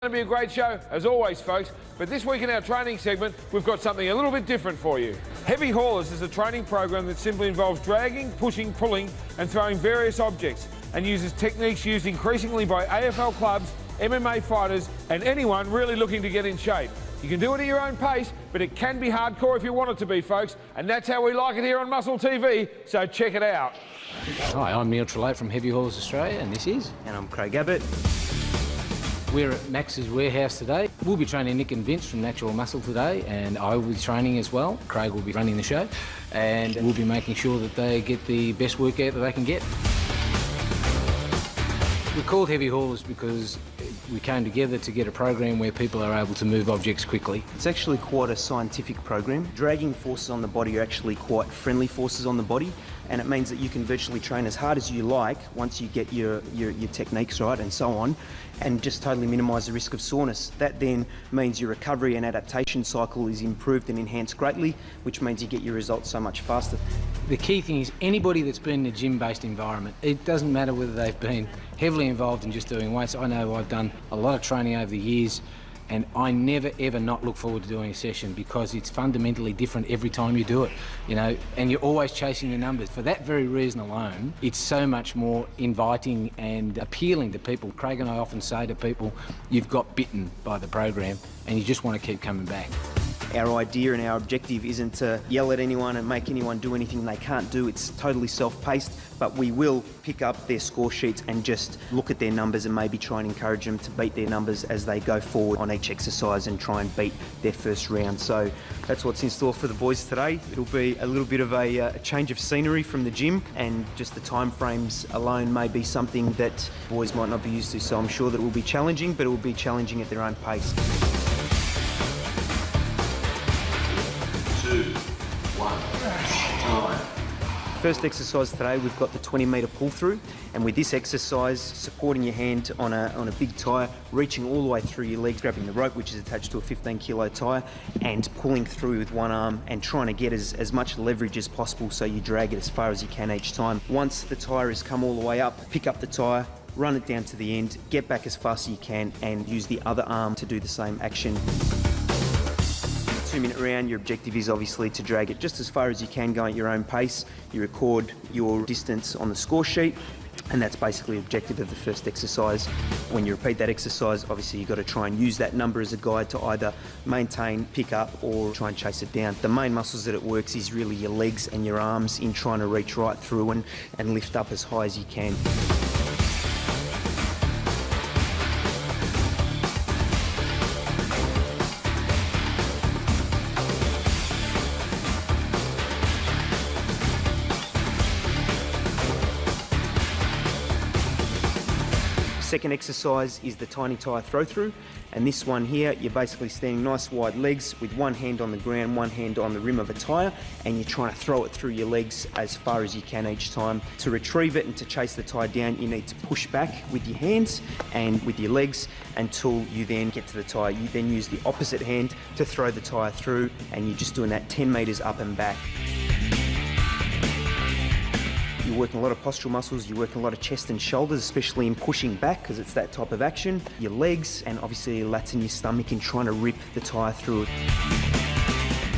It's going to be a great show, as always, folks. But this week in our training segment, we've got something a little bit different for you. Heavy Haulers is a training program that simply involves dragging, pushing, pulling and throwing various objects and uses techniques used increasingly by AFL clubs, MMA fighters and anyone really looking to get in shape. You can do it at your own pace, but it can be hardcore if you want it to be, folks. And that's how we like it here on Muscle TV, so check it out. Hi, I'm Neil Trelate from Heavy Haulers Australia, and this is... And I'm Craig Abbott. We're at Max's warehouse today. We'll be training Nick and Vince from Natural Muscle today, and I will be training as well. Craig will be running the show, and we'll be making sure that they get the best workout that they can get. We're called Heavy Haulers because we came together to get a program where people are able to move objects quickly. It's actually quite a scientific program. Dragging forces on the body are actually quite friendly forces on the body, and it means that you can virtually train as hard as you like once you get your techniques right and so on, and just totally minimise the risk of soreness. That then means your recovery and adaptation cycle is improved and enhanced greatly, which means you get your results so much faster. The key thing is anybody that's been in a gym-based environment, it doesn't matter whether they've been heavily involved in just doing weights. I know I've done a lot of training over the years, and I never ever not look forward to doing a session because it's fundamentally different every time you do it, you know, and you're always chasing the numbers. For that very reason alone, it's so much more inviting and appealing to people. Craig and I often say to people, you've got bitten by the program and you just want to keep coming back. Our idea and our objective isn't to yell at anyone and make anyone do anything they can't do. It's totally self-paced, but we will pick up their score sheets and just look at their numbers and maybe try and encourage them to beat their numbers as they go forward on each exercise and try and beat their first round. So that's what's in store for the boys today. It'll be a little bit of a change of scenery from the gym, and just the time frames alone may be something that boys might not be used to. So I'm sure that it will be challenging, but it will be challenging at their own pace. 2, 1, time. First exercise today, we've got the 20-metre pull through, and with this exercise, supporting your hand on a big tyre, reaching all the way through your legs, grabbing the rope which is attached to a 15-kilo tyre, and pulling through with one arm and trying to get as much leverage as possible so you drag it as far as you can each time. Once the tyre has come all the way up, pick up the tyre, run it down to the end, get back as fast as you can, and use the other arm to do the same action. 2-minute round, your objective is obviously to drag it just as far as you can, go at your own pace. You record your distance on the score sheet, and that's basically the objective of the first exercise. When you repeat that exercise, obviously you've got to try and use that number as a guide to either maintain, pick up, or try and chase it down. The main muscles that it works is really your legs and your arms in trying to reach right through and lift up as high as you can. Second exercise is the tiny tyre throw through, and this one here, you're basically standing nice wide legs with one hand on the ground, one hand on the rim of a tyre, and you're trying to throw it through your legs as far as you can each time. To retrieve it and to chase the tyre down, you need to push back with your hands and with your legs until you then get to the tyre. You then use the opposite hand to throw the tyre through, and you're just doing that 10 metres up and back. You're working a lot of postural muscles, you're working a lot of chest and shoulders, especially in pushing back because it's that type of action. Your legs and obviously your lats and your stomach in trying to rip the tyre through it.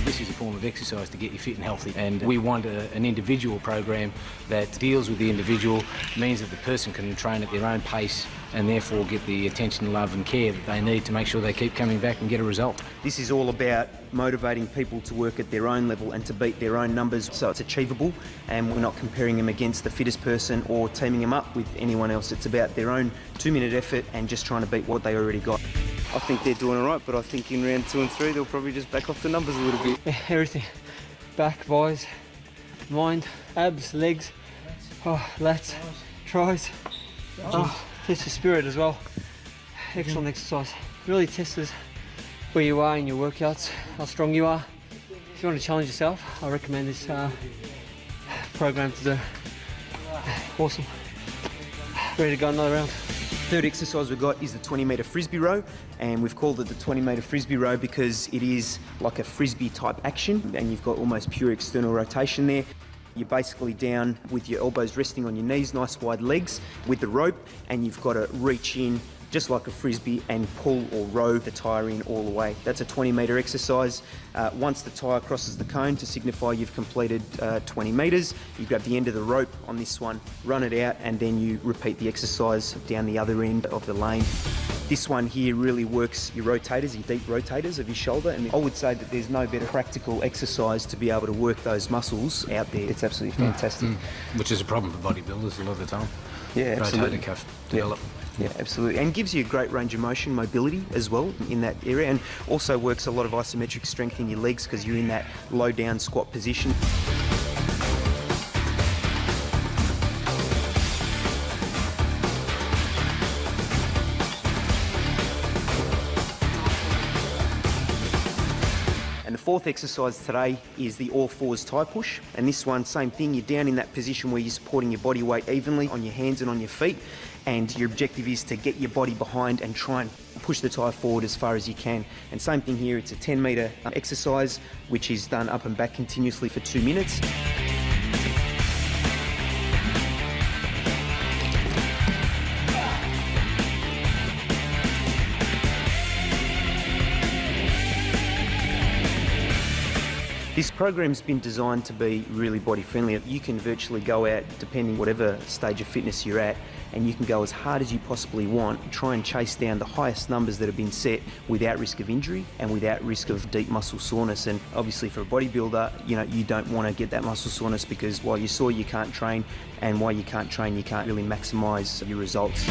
This is a form of exercise to get you fit and healthy, and we want an individual program that deals with the individual, means that the person can train at their own pace and therefore get the attention, love and care that they need to make sure they keep coming back and get a result. This is all about motivating people to work at their own level and to beat their own numbers so it's achievable, and we're not comparing them against the fittest person or teaming them up with anyone else. It's about their own 2-minute effort and just trying to beat what they already got. I think they're doing all right, but I think in round 2 and 3 they'll probably just back off the numbers a little bit. Yeah, everything. Back, buys, mind, abs, legs, lats, tries. Tests the spirit as well. Excellent exercise. Really tests where you are in your workouts, how strong you are. If you want to challenge yourself, I recommend this program to do. Awesome. Ready to go another round. Third exercise we've got is the 20-metre frisbee row, and we've called it the 20-metre frisbee row because it is like a frisbee type action, and you've got almost pure external rotation there. You're basically down with your elbows resting on your knees, nice wide legs with the rope, and you've got to reach in just like a frisbee, and pull or row the tyre in all the way. That's a 20-metre exercise. Once the tyre crosses the cone to signify you've completed 20 metres, you grab the end of the rope on this one, run it out, and then you repeat the exercise down the other end of the lane. This one here really works your rotators, your deep rotators of your shoulder, and I would say that there's no better practical exercise to be able to work those muscles out there. It's absolutely fantastic. Which is a problem for bodybuilders a lot of the time. Yeah, absolutely. Rotator cuff develop. Yeah, absolutely. And gives you a great range of motion, mobility as well in that area, and also works a lot of isometric strength in your legs because you're in that low down squat position. And the fourth exercise today is the all fours tie push. And this one, same thing, you're down in that position where you're supporting your body weight evenly on your hands and on your feet. And your objective is to get your body behind and try and push the tie forward as far as you can. And same thing here, it's a 10-metre exercise, which is done up and back continuously for 2 minutes. This program's been designed to be really body friendly. You can virtually go out, depending whatever stage of fitness you're at, and you can go as hard as you possibly want, try and chase down the highest numbers that have been set without risk of injury and without risk of deep muscle soreness. And obviously for a bodybuilder, you don't want to get that muscle soreness, because while you're sore you can't train, and while you can't train you can't really maximise your results.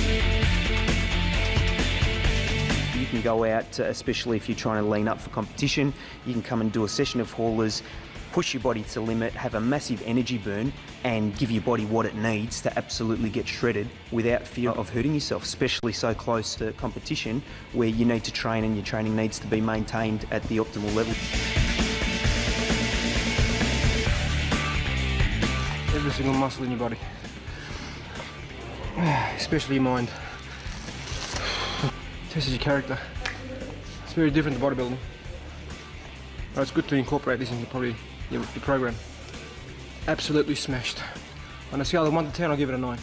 You can go out, especially if you're trying to lean up for competition, you can come and do a session of haulers, push your body to the limit, have a massive energy burn, and give your body what it needs to absolutely get shredded without fear of hurting yourself, especially so close to competition where you need to train and your training needs to be maintained at the optimal level. Every single muscle in your body, especially your mind. Tests your character. It's very different to bodybuilding. But it's good to incorporate this into probably your program. Absolutely smashed. On a scale of 1 to 10, I'll give it a 9.